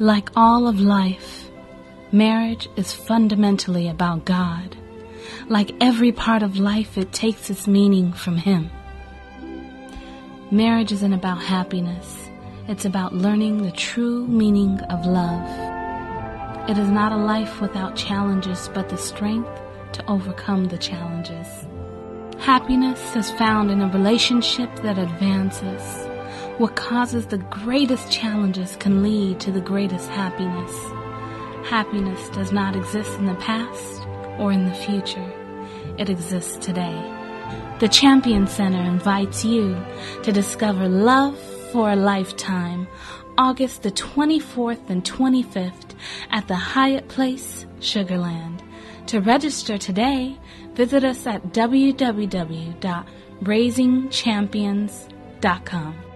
Like all of life, marriage is fundamentally about God. Like every part of life, it takes its meaning from Him. Marriage isn't about happiness. It's about learning the true meaning of love. It is not a life without challenges, but the strength to overcome the challenges. Happiness is found in a relationship that advances. What causes the greatest challenges can lead to the greatest happiness. Happiness does not exist in the past or in the future. It exists today. The Champion Center invites you to discover Love for a Lifetime, August the 24th and 25th at the Hyatt Place, Sugarland. To register today, visit us at www.raisingchampions.com.